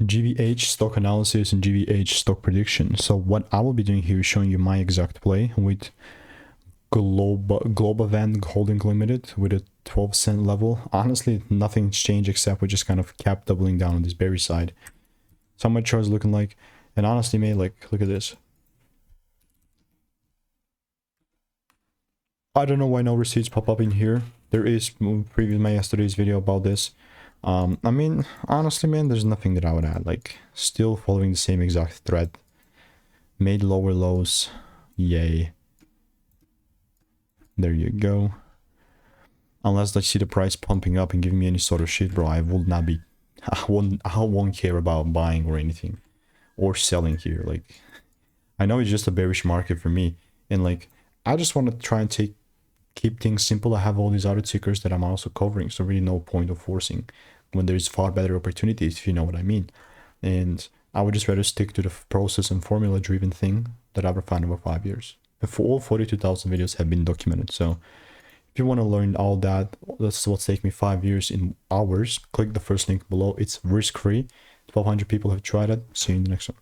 GVH stock analysis and GVH stock prediction. So what I will be doing here is showing you my exact play with Globavend Holdings Limited with a 12-cent level. Honestly, nothing's changed except we just kind of kept doubling down on this bearish side. So my chart's looking like, and honestly, mate, like, look at this. I don't know why no receipts pop up in here. There is previous my yesterday's video about this. I mean, honestly, man, there's nothing that I would add. Like, still following the same exact thread. Made lower lows. Yay. There you go. Unless I see the price pumping up and giving me any sort of shit, bro, I will not be... I won't care about buying or anything. Or selling here. Like, I know it's just a bearish market for me. And, like, I just want to try and keep things simple. I have all these other tickers that I'm also covering, so really no point of forcing when there's far better opportunities, if you know what I mean. And I would just rather stick to the process and formula driven thing that I've refined over 5 years. For all 42,000 videos have been documented. So if you want to learn all that, that's what's taken me 5 years in hours. Click the first link below. It's risk-free. 1,200 people have tried it. See you in the next one.